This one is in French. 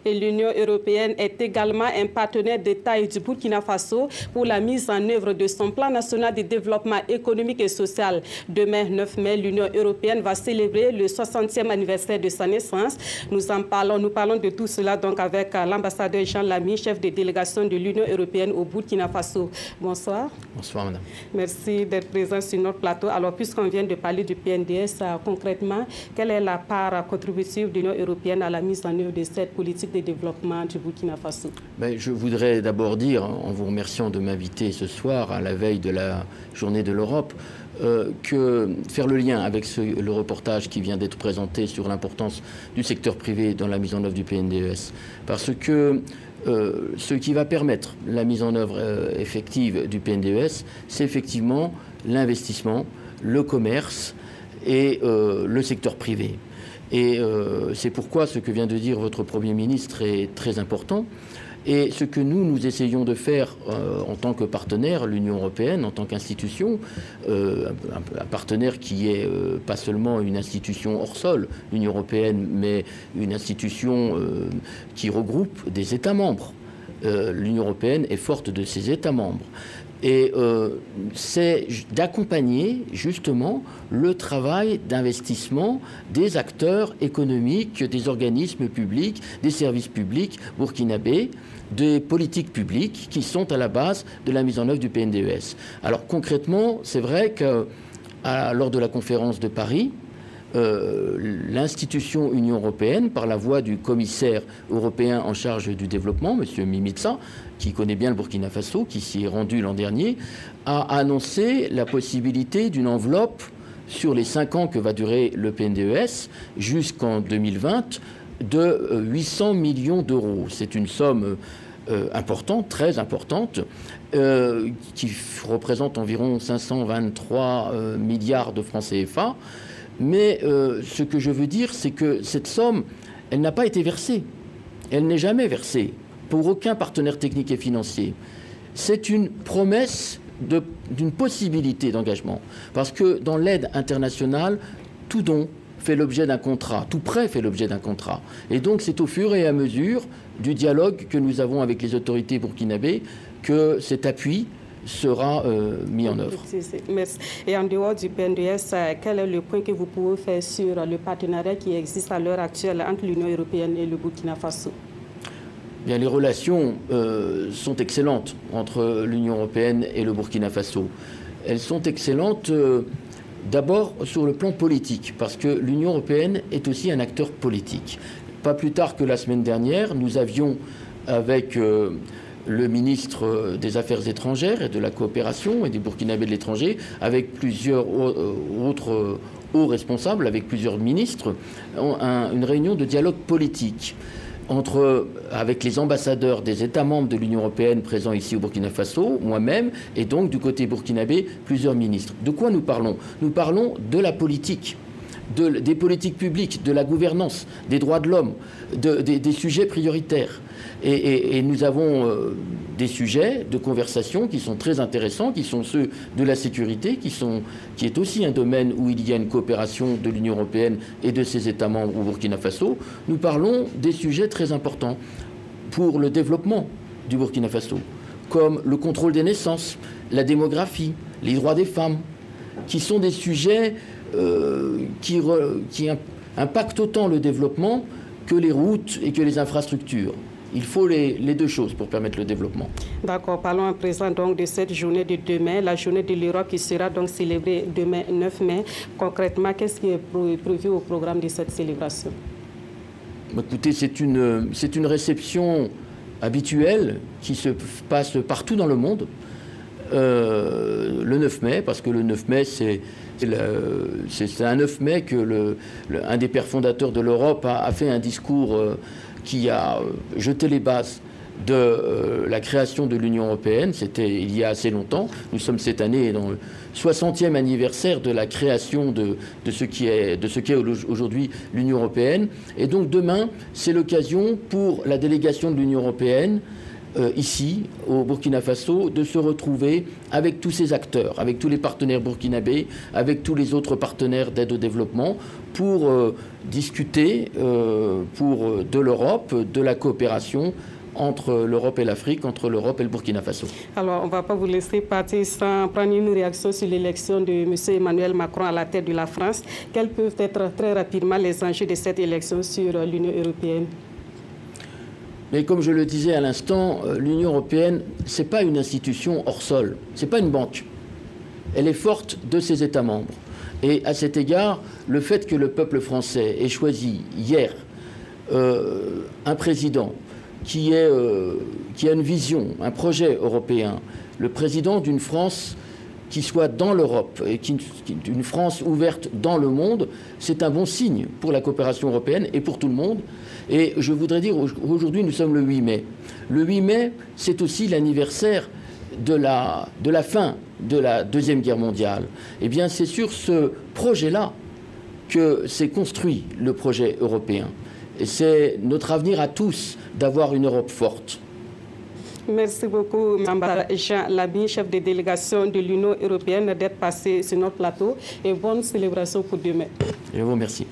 Et l'Union européenne est également un partenaire de taille du Burkina Faso pour la mise en œuvre de son plan national de développement économique et social. Demain, 9 mai, l'Union européenne va célébrer le 60e anniversaire de sa naissance. Nous parlons de tout cela donc avec l'ambassadeur Jean Lamy, chef de délégation de l'Union européenne au Burkina Faso. Bonsoir. Bonsoir, madame. Merci d'être présent sur notre plateau. Alors, puisqu'on vient de parler du PNDS, concrètement, quelle est la part contributive de l'Union européenne à la mise en œuvre de cette politique de développement du Burkina Faso? Je voudrais d'abord dire, en vous remerciant de m'inviter ce soir à la veille de la journée de l'Europe, que faire le lien avec le reportage qui vient d'être présenté sur l'importance du secteur privé dans la mise en œuvre du PNDS. Parce que ce qui va permettre la mise en œuvre effective du PNDS, c'est effectivement l'investissement, le commerce et le secteur privé. Et c'est pourquoi ce que vient de dire votre Premier ministre est très important. Et ce que nous essayons de faire en tant que partenaire, l'Union européenne, en tant qu'institution, un partenaire qui est pas seulement une institution hors sol, l'Union européenne, mais une institution qui regroupe des États membres. L'Union européenne est forte de ses États membres. Et c'est d'accompagner justement le travail d'investissement des acteurs économiques, des organismes publics, des services publics burkinabés, des politiques publiques qui sont à la base de la mise en œuvre du PNDES. Alors concrètement, c'est vrai que lors de la conférence de Paris, l'institution Union européenne, par la voix du commissaire européen en charge du développement, M. Mimica, qui connaît bien le Burkina Faso, qui s'y est rendu l'an dernier, a annoncé la possibilité d'une enveloppe sur les 5 ans que va durer le PNDES jusqu'en 2020 de 800 millions d'euros. C'est une somme importante, très importante, qui représente environ 523 milliards de francs CFA. Mais ce que je veux dire, c'est que cette somme, elle n'a pas été versée. Elle n'est jamais versée pour aucun partenaire technique et financier. C'est une promesse d'une possibilité d'engagement. Parce que dans l'aide internationale, tout don fait l'objet d'un contrat, tout prêt fait l'objet d'un contrat. Et donc c'est au fur et à mesure du dialogue que nous avons avec les autorités burkinabées que cet appui sera mis en œuvre. Merci. Et en dehors du PNDS, quel est le point que vous pouvez faire sur le partenariat qui existe à l'heure actuelle entre l'Union européenne et le Burkina Faso? Bien, les relations sont excellentes entre l'Union européenne et le Burkina Faso. Elles sont excellentes d'abord sur le plan politique, parce que l'Union européenne est aussi un acteur politique. Pas plus tard que la semaine dernière, nous avions avec le ministre des Affaires étrangères et de la coopération et des Burkinabés de l'étranger, avec plusieurs autres hauts responsables, avec plusieurs ministres, une réunion de dialogue politique avec les ambassadeurs des États membres de l'Union européenne présents ici au Burkina Faso, moi-même, et donc du côté burkinabé, plusieurs ministres. De quoi nous parlons? Nous parlons de la politique, des politiques publiques, de la gouvernance, des droits de l'homme, des sujets prioritaires. Et nous avons des sujets de conversation qui sont très intéressants, qui sont ceux de la sécurité, qui est aussi un domaine où il y a une coopération de l'Union européenne et de ses États membres au Burkina Faso. Nous parlons des sujets très importants pour le développement du Burkina Faso, comme le contrôle des naissances, la démographie, les droits des femmes, qui sont des sujets qui impactent autant le développement que les routes et que les infrastructures. Il faut les deux choses pour permettre le développement. D'accord. Parlons à présent donc de cette journée de demain, la journée de l'Europe qui sera donc célébrée demain 9 mai. Concrètement, qu'est-ce qui est prévu au programme de cette célébration? Écoutez, c'est une réception habituelle qui se passe partout dans le monde. Le 9 mai, parce que le 9 mai, c'est un 9 mai que un des pères fondateurs de l'Europe a fait un discours qui a jeté les bases de la création de l'Union européenne. C'était il y a assez longtemps. Nous sommes cette année dans le 60e anniversaire de la création de ce qui est aujourd'hui l'Union européenne. Et donc demain, c'est l'occasion pour la délégation de l'Union européenne ici, au Burkina Faso, de se retrouver avec tous ces acteurs, avec tous les partenaires burkinabés, avec tous les autres partenaires d'aide au développement, pour discuter de l'Europe, de la coopération entre l'Europe et l'Afrique, entre l'Europe et le Burkina Faso. Alors, on ne va pas vous laisser partir sans prendre une réaction sur l'élection de M. Emmanuel Macron à la tête de la France. Quels peuvent être très rapidement les enjeux de cette élection sur l'Union européenne? Mais comme je le disais à l'instant, l'Union européenne, ce n'est pas une institution hors sol, ce n'est pas une banque. Elle est forte de ses États membres. Et à cet égard, le fait que le peuple français ait choisi hier un président qui a une vision, un projet européen, le président d'une France qui soit dans l'Europe et d'une France ouverte dans le monde, c'est un bon signe pour la coopération européenne et pour tout le monde. Et je voudrais dire, aujourd'hui nous sommes le 8 mai. Le 8 mai, c'est aussi l'anniversaire de la fin de la Deuxième Guerre mondiale. Eh bien, c'est sur ce projet-là que s'est construit le projet européen. Et c'est notre avenir à tous d'avoir une Europe forte. Merci beaucoup, Mme Jean Labi, chef de délégation de l'Union européenne, d'être passé sur notre plateau. Et bonne célébration pour demain. Je vous remercie.